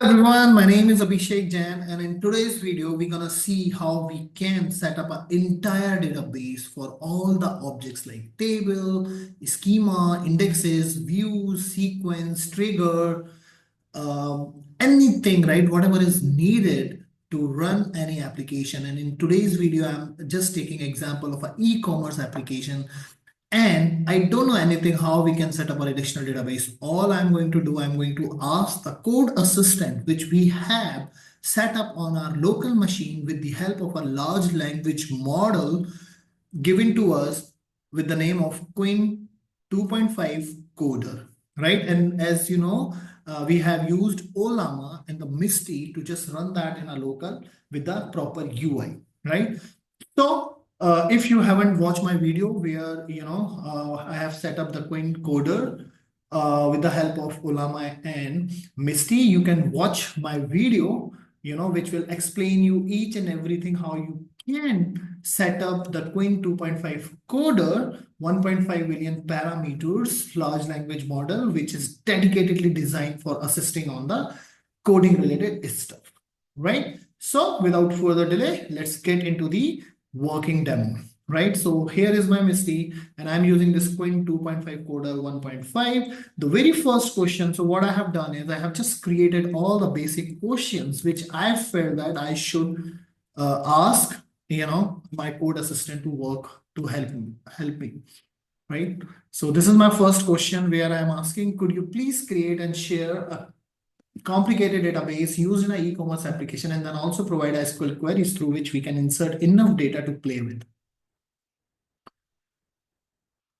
Everyone, my name is Abhishek Jain, and in today's video, we're gonna see how we can set up an entire database for all the objects like table, schema, indexes, views, sequence, trigger, anything, right? Whatever is needed to run any application. And in today's video, I'm just taking example of an e-commerce application and I don't know anything how we can set up a relational database. All I'm going to do, I'm going to ask the code assistant, which we have set up on our local machine with the help of a large language model given to us with the name of Queen 2.5 coder, right? And as you know, we have used Olama and the Misty to just run that in a local with the proper UI, right? So if you haven't watched my video where, I have set up the Queen coder with the help of Olama and Misty, you can watch my video, which will explain you each and everything how you can set up the Queen 2.5 coder, 1.5 million parameters, large language model, which is dedicatedly designed for assisting on the coding related stuff, right? So without further delay, let's get into the working demo, right? So here is my Misty, and I'm using this Queen 2.5 coder 1.5. The very first question, so what I have done is I have just created all the basic questions which I felt that I should ask, my code assistant to work to help me, right? So this is my first question where I'm asking, could you please create and share a complicated database used in an e-commerce application and then also provide SQL queries through which we can insert enough data to play with.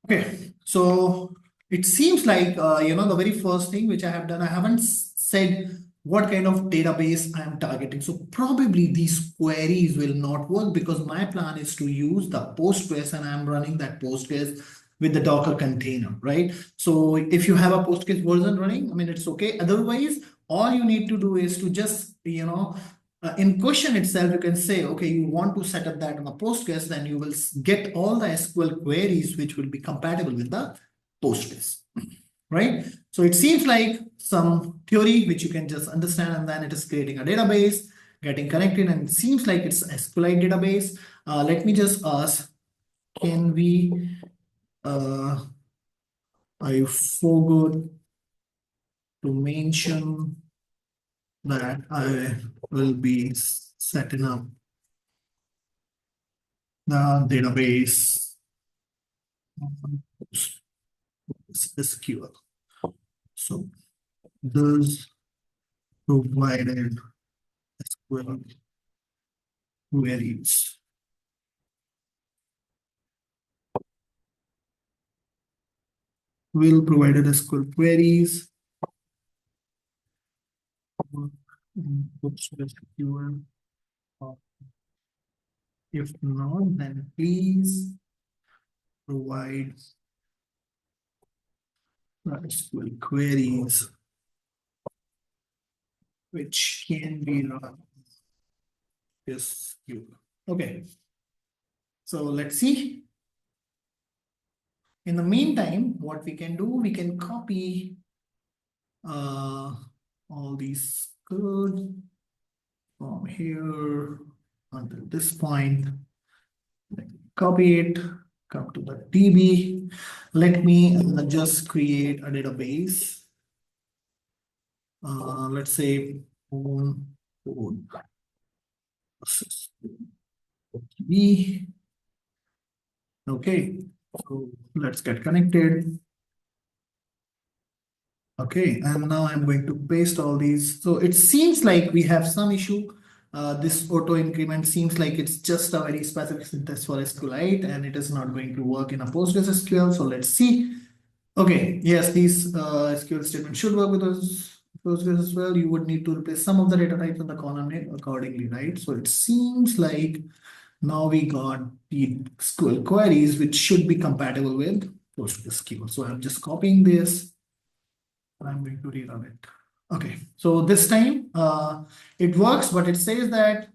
Okay, so it seems like, the very first thing which I have done, I haven't said what kind of database I'm targeting. So probably these queries will not work because my plan is to use the Postgres and I'm running that Postgres with the Docker container, right? So if you have a Postgres version running, I mean, it's okay. Otherwise, all you need to do is to just, in question itself, you can say, okay, you want to set up that on a Postgres, then you will get all the SQL queries which will be compatible with the Postgres, right? So it seems like some theory which you can just understand, and then it is creating a database, getting connected, and it seems like it's a SQLite database. Let me just ask, can we, I forgot to mention that I will be setting up the database SQL. So those provided SQL queries. Will provided SQL queries. SQL. If not, then please provide SQL queries which can be run SQL. Okay. So let's see. In the meantime, what we can do, we can copy all these code from here until this point. Copy it, come to the DB. Let me just create a database. Let's say code DB. Okay, so let's get connected. Okay, and now I'm going to paste all these. So it seems like we have some issue. This auto increment seems like it's just a very specific syntax for SQLite and it is not going to work in a PostgreSQL. So let's see. Okay, yes, these SQL statements should work with Postgres as well. You would need to replace some of the data types in the column name accordingly, right? So it seems like now we got the SQL queries which should be compatible with PostgreSQL. So I'm just copying this. I'm going to rerun it. Okay, so this time it works, but it says that,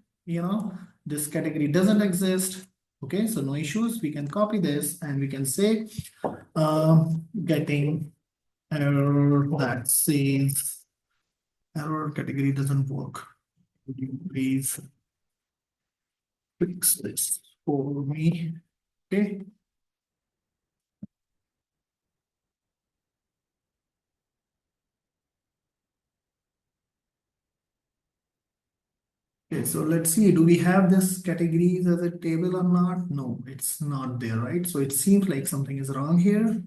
this category doesn't exist. Okay, so no issues. We can copy this and we can say getting error that says Error category doesn't work. Would you please fix this for me? Okay. Okay, so let's see, do we have this categories as a table or not? No, it's not there, right? So it seems like something is wrong here.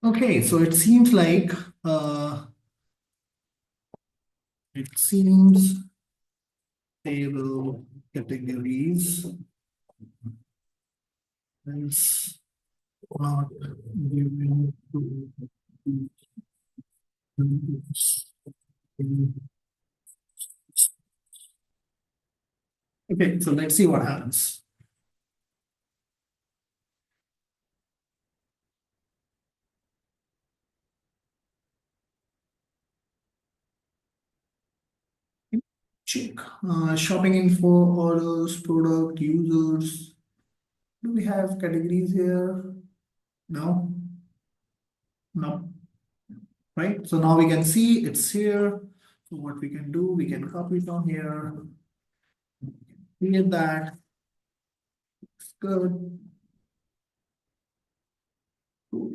Okay, so uh it seems table categories is not given to. Okay, so let's see what happens. Check. Shopping info, orders, product, users. Do we have categories here? No, no, right? So now we can see it's here. So what we can do, we can copy from here, create that. It's good. Cool.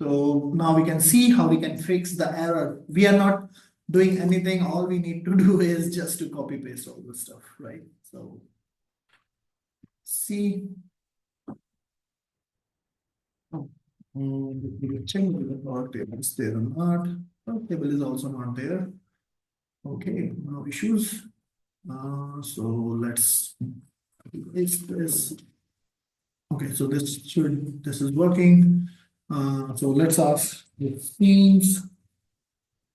So now we can see how we can fix the error. We are not doing anything. All we need to do is just to copy paste all the stuff, right? So see. Oh, we check whether product table is there or not. Product table is also not there. Okay, no issues. So let's paste this. Okay, so this is working. So let's ask it seems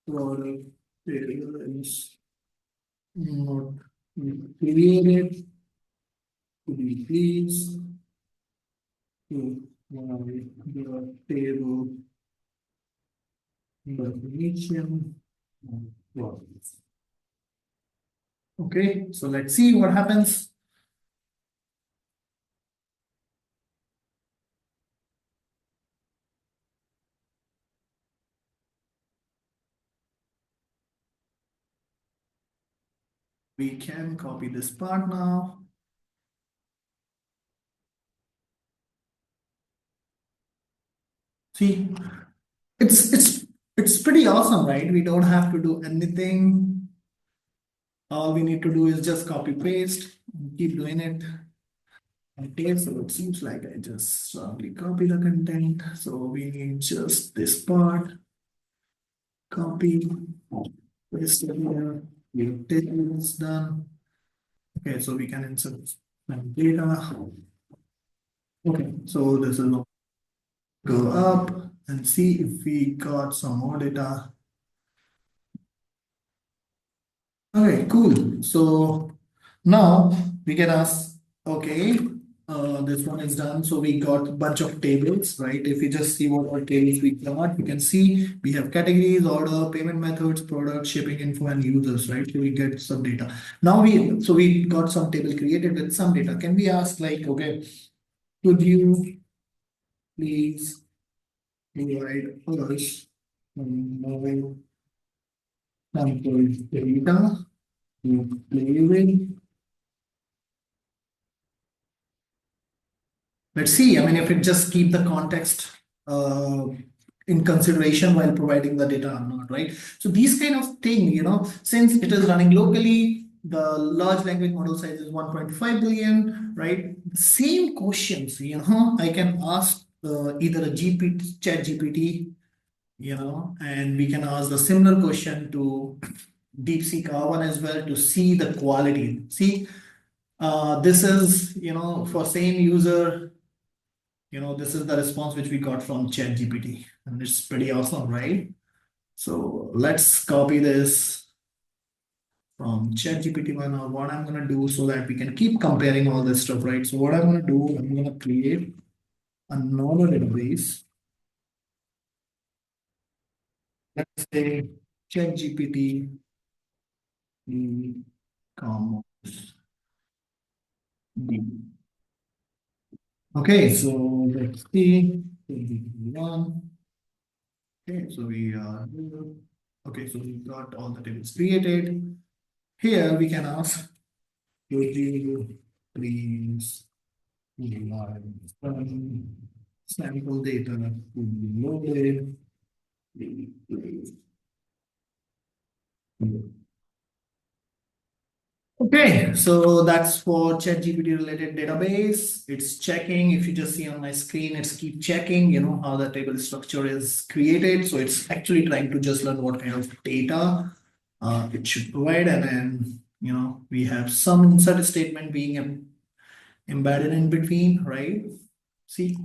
product table is not created. Could we please provide the table definition of products? Okay, so let's see what happens. We can copy this part now. See, it's it's it's pretty awesome, right? We don't have to do anything. All we need to do is just copy paste, keep doing it. Okay, so it seems like I just strongly copy the content. So we need just this part, copy, paste it here. Your table is done. Okay, so we can insert some data. Okay, so this will go up and see if we got some more data. Okay, cool. So now we can ask, okay, this one is done. So we got a bunch of tables, right? If you just see what all tables we got, you can see we have categories, order, payment methods, product, shipping info, and users, right? So we get some data. Now we got some table created with some data. Can we ask like, okay, could you please provide us more sample data to play with? Let's see. I mean, if it just keep the context uh, in consideration while providing the data or not, right? So these kind of thing, since it is running locally, the large language model size is 1.5 billion, right? Same questions, I can ask either a GPT, Chat GPT, and we can ask the similar question to DeepSeek R1 as well to see the quality. See, this is, for same user, this is the response which we got from ChatGPT, and it's pretty awesome, right? So let's copy this from ChatGPT one. Now, what I'm gonna do so that we can keep comparing all this stuff, right? So what I'm gonna do, I'm gonna create another database. Let's say ChatGPT e-commerce. Okay, so let's see. One. Okay, so we are okay, so we got all the tables created. Here we can ask, could you please provide some sample data to be loaded? Okay, so that's for ChatGPT related database. It's checking. If you just see on my screen, it's keep checking, how the table structure is created. So it's actually trying to just learn what kind of data it should provide. And then, we have some insert statement being embedded in between, right? See,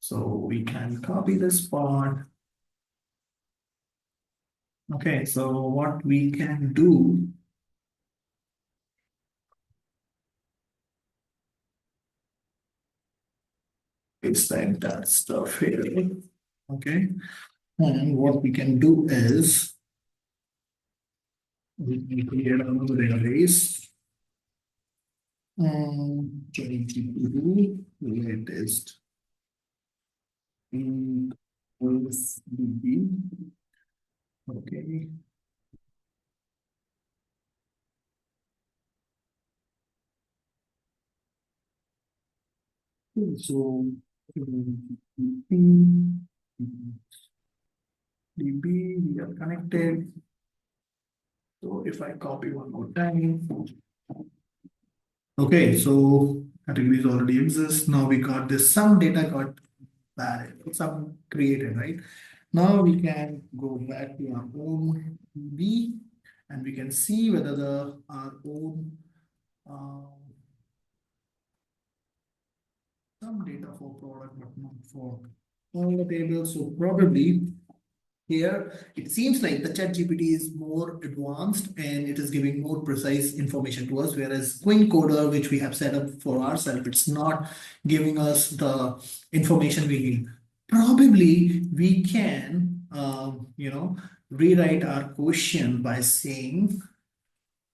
so we can copy this part. Okay, so what we can do is that stuff here. Okay. And what we can do is we can create another database. ChatGPT latest DB. Okay. So DB, we are connected. So if I copy one more time. Okay, so categories already exist. Now we got this, some data got added, some created, right? Now we can go back to our own DB and we can see whether our own some data for product, but not for all the tables. So probably here, it seems like the ChatGPT is more advanced and it is giving more precise information to us, whereas Queen Coder, which we have set up for ourselves, it's not giving us the information we need. Probably we can, rewrite our question by saying,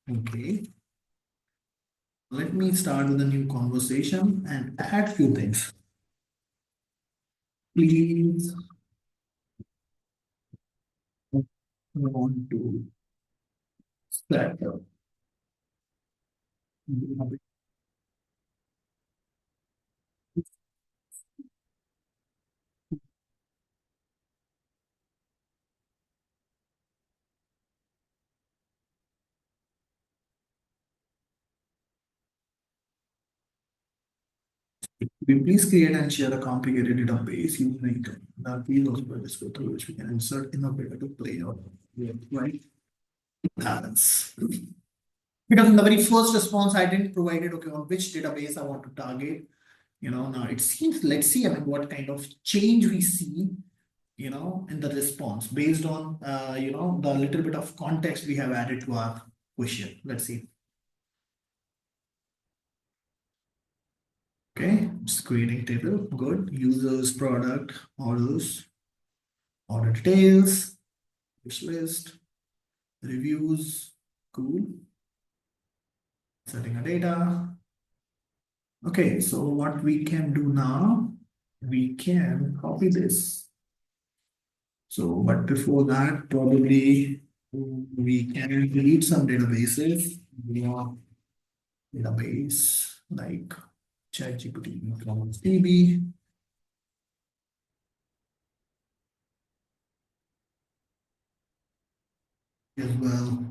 okay, let me start with a new conversation and add few things. Please, I want to set up. We please create and share a complicated database using the field of this through which we can insert innovator to play out with right balance. Because in the very first response, I didn't provide it, okay, on which database I want to target. Now it seems, let's see, I mean, what kind of change we see, in the response based on, the little bit of context we have added to our question. Let's see. Okay, just creating table, good. Users, product, orders, order details, wish list, reviews, cool. Setting a data. Okay, so what we can do now, we can copy this. So, but before that, probably we can delete some databases. We have database like ChatGPT, DB as well.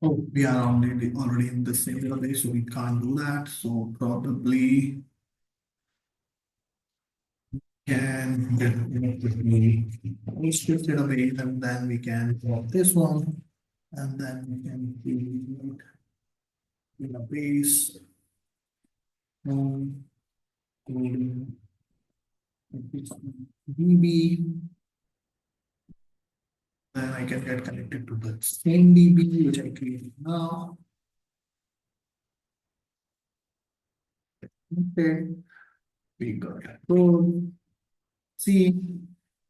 Oh, we are already in the same database, so we can't do that. So probably can definitely post this database and then we can drop this one and then we can create database um, DB. Then I can get connected to the same DB which I created now. Okay, we got a code. See,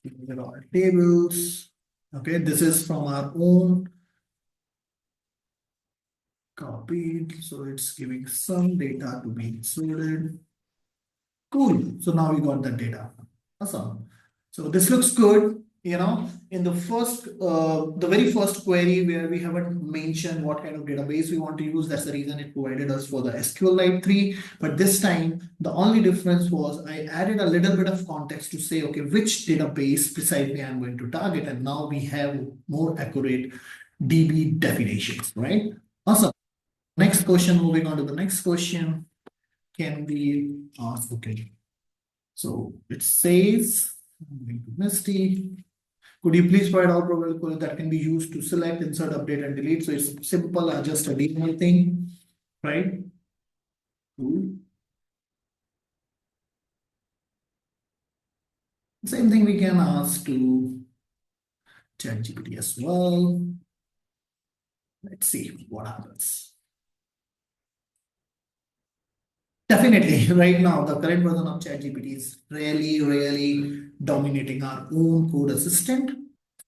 there are tables. Okay, this is from our own copied. So it's giving some data to be inserted. Cool. So now we got that data. Awesome. So this looks good. In the very first query where we haven't mentioned what kind of database we want to use, that's the reason it provided us for the SQLite 3. But this time, the only difference was I added a little bit of context to say, okay, which database precisely I'm going to target. And now we have more accurate DB definitions, right? Awesome. Next question, moving on to the next question, can be asked, okay. So it says, I'm going to Misty. Could you please provide all probable code that can be used to select, insert, update, and delete? So it's simple, just a DML thing, right? Cool. Same thing we can ask to ChatGPT as well. Let's see what happens. Definitely, right now, the current version of ChatGPT is really dominating our own code assistant.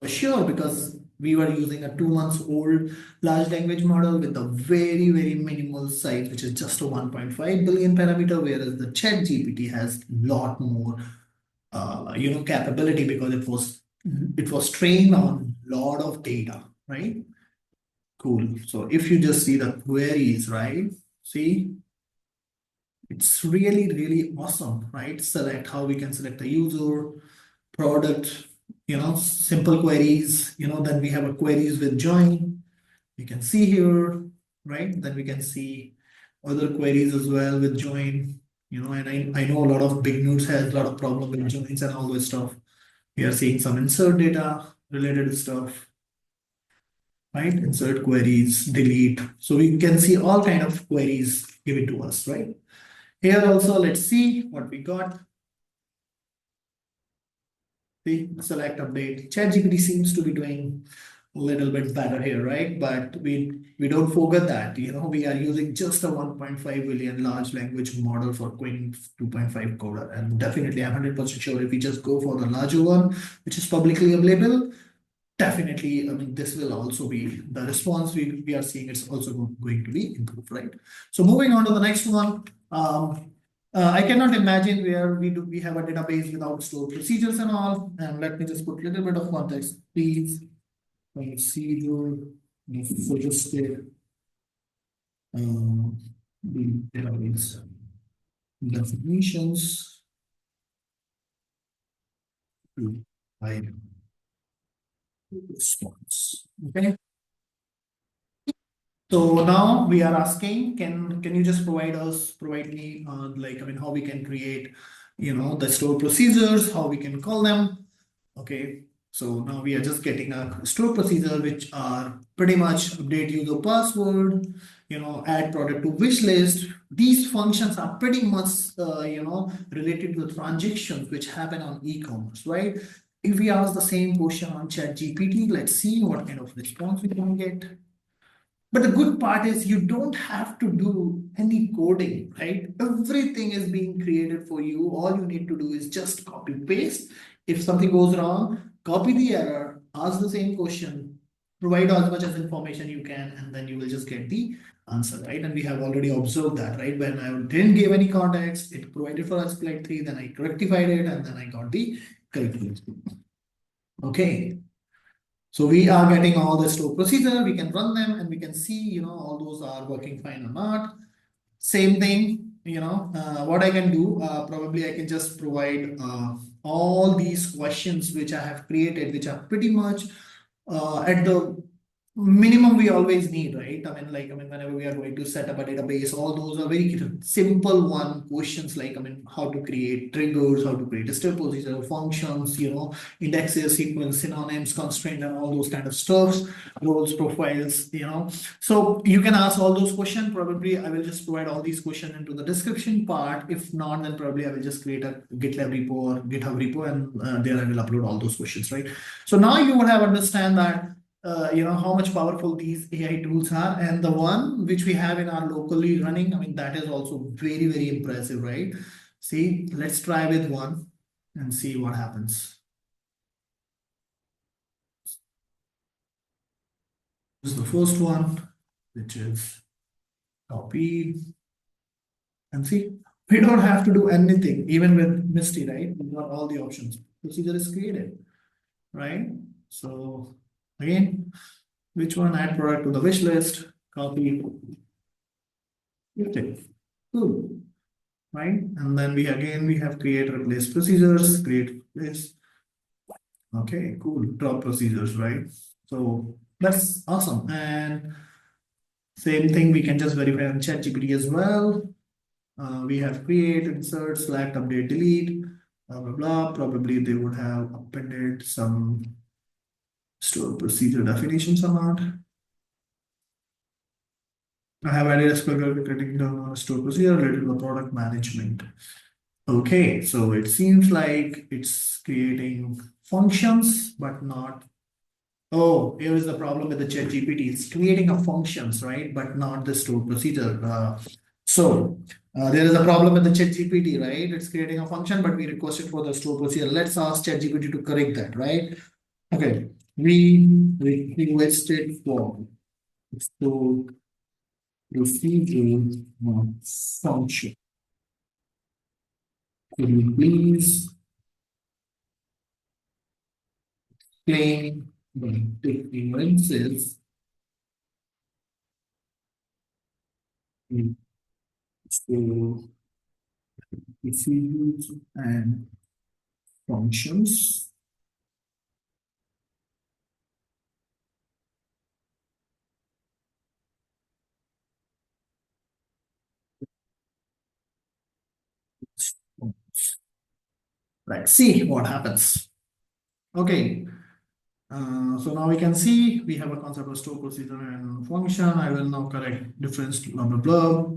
For sure, because we were using a 2 months old large language model with a very minimal size, which is just a 1.5 billion parameter, whereas the ChatGPT has a lot more, capability because it was trained on a lot of data, right? Cool. So if you just see the queries, right? See, it's really awesome, right? Select how we can select a user, product, simple queries, then we have a queries with join. You can see here, right? Then we can see other queries as well with join, and I know a lot of big nodes has a lot of problem with joins and all this stuff. We are seeing some insert data related stuff, right? Insert queries, delete. So we can see all kind of queries given to us, right? Here also, let's see what we got. The select update. ChatGPT seems to be doing a little bit better here, right? But we don't forget that, we are using just a 1.5 billion large language model for Queen 2.5 coder. And definitely, I'm 100% sure if we just go for the larger one, which is publicly available, definitely, I mean, this will also be the response we are seeing. It's also going to be improved, right? So moving on to the next one. I cannot imagine where we have a database without stored procedures and all. And let me just put a little bit of context, please. Procedure, suggested the database definitions. I response. Okay. So now we are asking, can you just provide me like, I mean, how we can create, the store procedures, how we can call them. Okay. So now we are just getting a store procedure, which are pretty much update user password, add product to wish list. These functions are pretty much, related to the transactions which happen on e-commerce, right? If we ask the same question on ChatGPT, let's see what kind of response we can get. But the good part is you don't have to do any coding, right? Everything is being created for you. All you need to do is just copy paste. If something goes wrong, copy the error, ask the same question, provide as much as information you can, and then you will just get the answer, right? And we have already observed that, right? When I didn't give any context, it provided for us like 3, then I rectified it, and then I got the correct result. Okay. So we are getting all the store procedure, we can run them and we can see, all those are working fine or not. Same thing, what I can do, probably I can just provide all these questions which I have created, which are pretty much at the minimum we always need, right? Whenever we are going to set up a database, all those are very simple questions like, how to create triggers, how to create a step procedure, functions, indexes, sequence, synonyms, constraint, and all those kind of stuffs, roles, profiles, So you can ask all those questions. Probably I will just provide all these questions into the description part. If not, then probably I will just create a GitLab repo or GitHub repo, and there I will upload all those questions, right? So now you would have understand that how much powerful these AI tools are. And the one which we have in our locally running, that is also very impressive, right? See, let's try with one and see what happens. This is the first one, which is copy, and see, we don't have to do anything, even with Misty, right? We've got all the options. Procedure is created, right? So again, which one? Add product to the wish list, copy, paste it. Cool, right? And then we have create, replace procedures, create, replace. Okay, cool. Drop procedures, right? So that's awesome. And same thing, we can just verify on ChatGPT as well. We have create, insert, select, update, delete, blah, blah, blah. Probably they would have appended some store procedure definitions or not. I have added a SQL critical down on store procedure related to the product management. Okay, so it seems like it's creating functions, but not. Oh, here is the problem with the ChatGPT. It's creating a functions, right? But not the stored procedure. There is a problem with the ChatGPT, right? It's creating a function, but we requested for the stored procedure. Let's ask ChatGPT to correct that, right? Okay. We requested for stored procedure function. Could you please explain the differences in stored procedures and functions? Let's see what happens. Okay, so now we can see we have a concept of store procedure and function. I will now correct difference blah blah blah.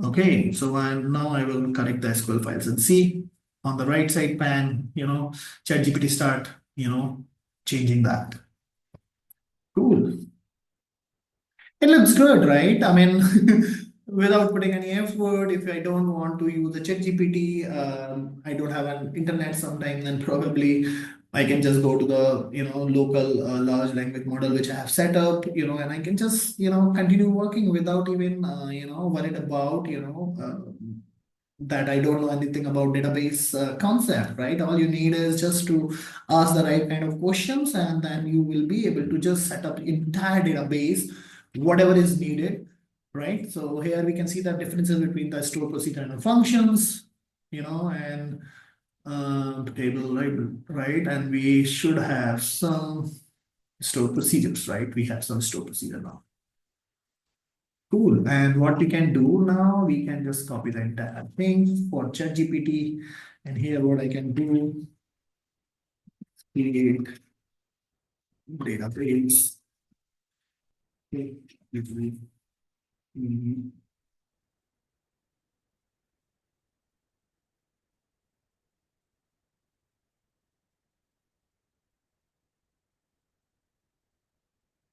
Okay, so now I will correct the SQL files and see on the right side pane, ChatGPT start, changing that. Cool. It looks good, right? I mean, without putting any effort, if I don't want to use the ChatGPT, I don't have an internet sometime, then probably I can just go to the, local large language model which I have set up, and I can just, continue working without even, worried about, that I don't know anything about database concept, right? All you need is just to ask the right kind of questions, and then you will be able to just set up entire database, whatever is needed, right? So here we can see the differences between the store procedure and functions, and table, right? And we should have some store procedures, right? We have some store procedure now. Cool. And what we can do now, we can just copy the entire thing for ChatGPT. And here what I can do, create database. Okay.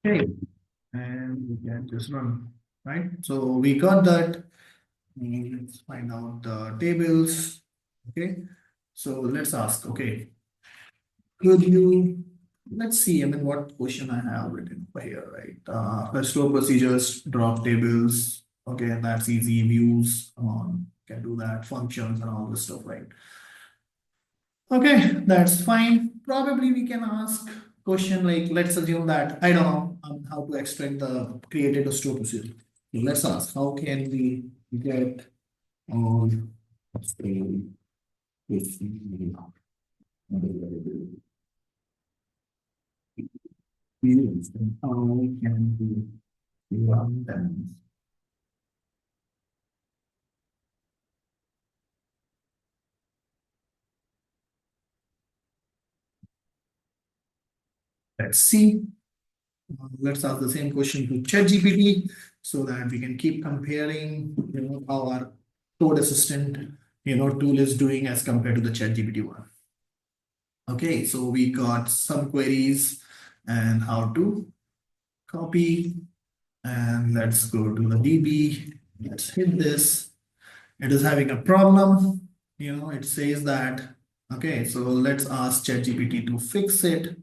Okay. And we can just run, right? So we got that. Let's find out the tables. Okay. So let's ask, okay, could you, let's see, I mean, what question I have written over here, right? Store procedures, drop tables. Okay, that's easy. Views, can do that. Functions and all this stuff, right? Okay, that's fine. Probably we can ask question like, let's assume that I don't know how to extract the created a store procedure. So let's ask, how can we get all store procedure views and how can we run them? Let's see. Let's ask the same question to ChatGPT so that we can keep comparing, how our code assistant, tool is doing as compared to the ChatGPT one. Okay, so we got some queries and how to copy. And let's go to the DB. Let's hit this. It is having a problem. It says that. Okay, so let's ask ChatGPT to fix it.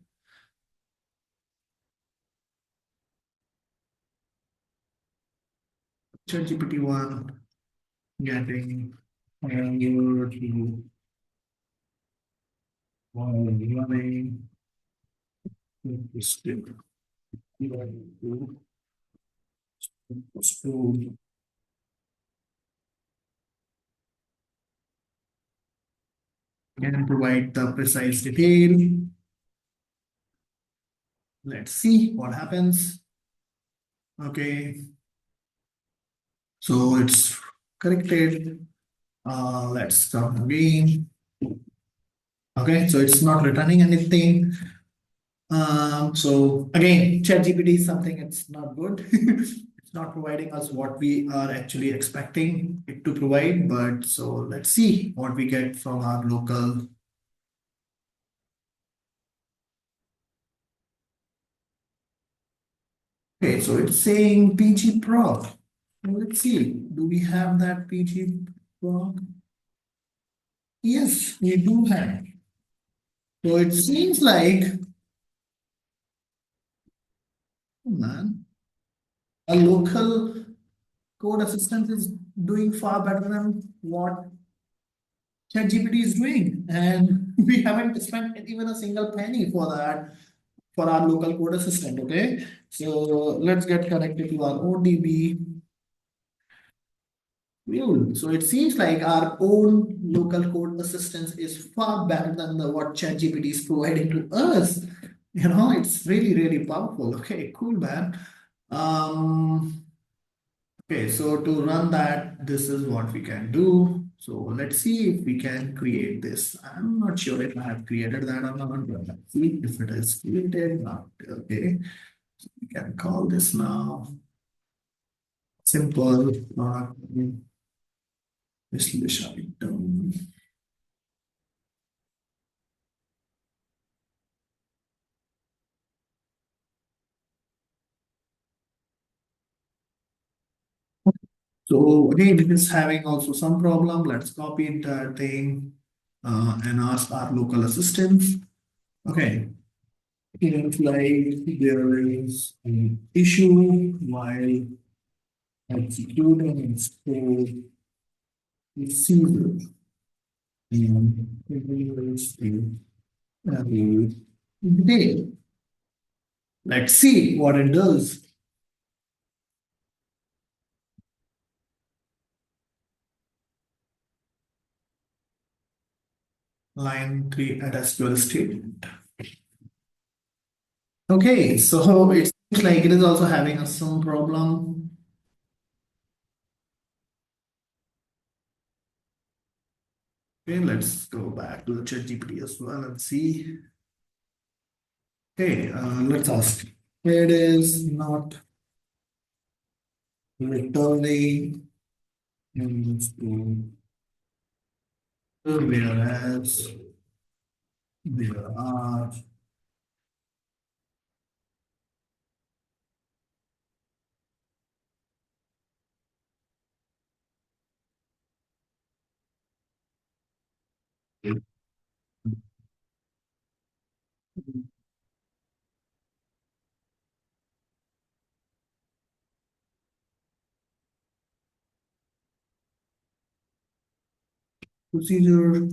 ChatGPT one getting error to while running script. Can provide the precise detail. Let's see what happens. Okay, so it's corrected. Let's start again. Okay, so it's not returning anything. So again, ChatGPT is something it's not good. It's not providing us what we are actually expecting it to provide. But so let's see what we get from our local. Okay, so it's saying PG Pro. Let's see, do we have that PG Pro? Yes, we do have. So it seems like, oh man, a local code assistant is doing far better than what ChatGPT is doing. And we haven't spent even a single penny for that for our local code assistant. Okay. So let's get connected to our ODB. Cool. So it seems like our own local code assistance is far better than what ChatGPT is providing to us. It's really, really powerful. Okay, cool, man. Um, okay, so to run that, this is what we can do. So let's see if we can create this. I'm not sure if I have created that or not, but let's see if it is created. Not okay. So we can call this now simple. Visualization. So again, it is having also some problem. Let's copy the thing and ask our local assistants. Okay, it's like there is an issue while executing its code receiver. And it is a detail. Let's see what it does. Line 3 at SQL statement. Okay, so it seems like it is also having some problem. Okay, let's go back to the ChatGPT as well and see. Okay, let's ask. It is not returning into whereas there are procedure.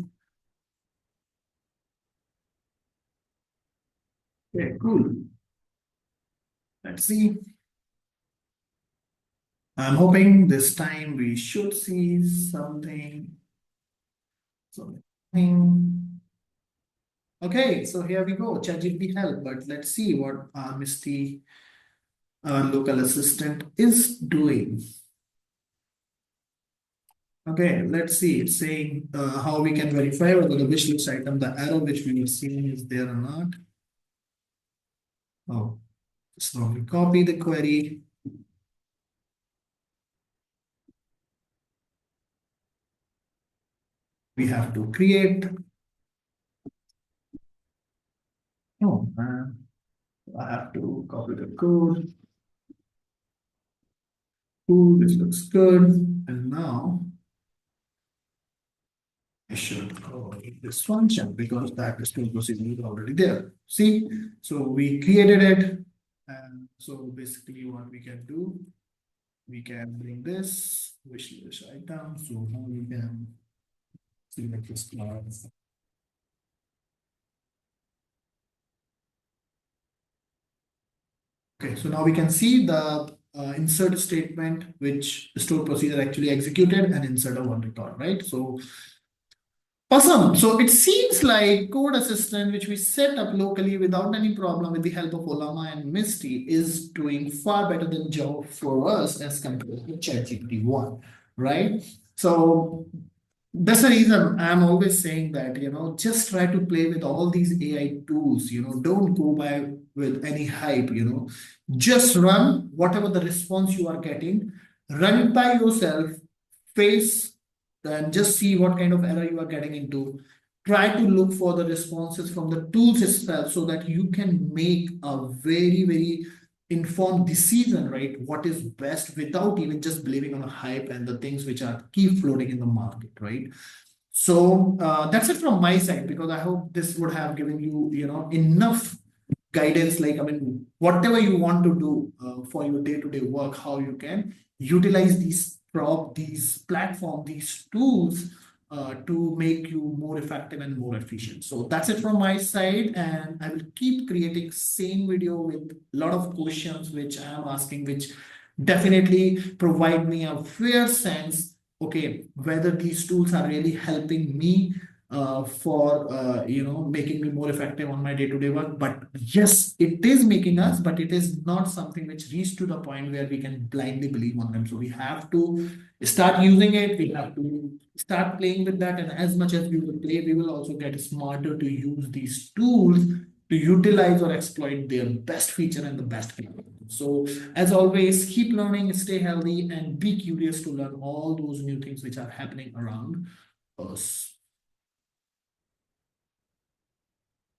Okay, cool. Let's see. I'm hoping this time we should see something. Something. Okay, so here we go. ChatGPT help, but let's see what our Misty, our local assistant, is doing. Okay, let's see. It's saying how we can verify whether the wish list item, the arrow which we were seeing is there or not. Oh, so we copy the query. We have to create. Oh, I have to copy the code. Cool, this looks good. And now I should call this function because that display procedure is already there. See, so we created it. And so basically what we can do we can bring this wish list item. So now we can select this class. Okay, so now we can see the insert statement, which the store procedure actually executed and insert a one record, right? So awesome. So it seems like Code Assistant, which we set up locally without any problem with the help of Olama and Misty, is doing far better than Joe for us as compared to ChatGPT 1, right? So that's the reason I'm always saying that, just try to play with all these AI tools, don't go by with any hype, just run whatever the response you are getting, run it by yourself, face and just see what kind of error you are getting into. Try to look for the responses from the tools itself so that you can make a very, very informed decision, right? What is best without even just believing on a hype and the things which are keep floating in the market, right? So that's it from my side because I hope this would have given you, enough guidance. Like, I mean, whatever you want to do for your day-to-day work, how you can utilize these platform, these tools to make you more effective and more efficient. So that's it from my side, and I will keep creating same video with a lot of questions which I am asking, which definitely provide me a fair sense, okay, whether these tools are really helping me for making me more effective on my day-to-day work. But yes, it is making us, but it is not something which reached to the point where we can blindly believe on them. So we have to start using it. We have to start playing with that, and as much as we will play, we will also get smarter to use these tools to utilize or exploit their best feature and the best capability. So as always, keep learning, stay healthy, and be curious to learn all those new things which are happening around us.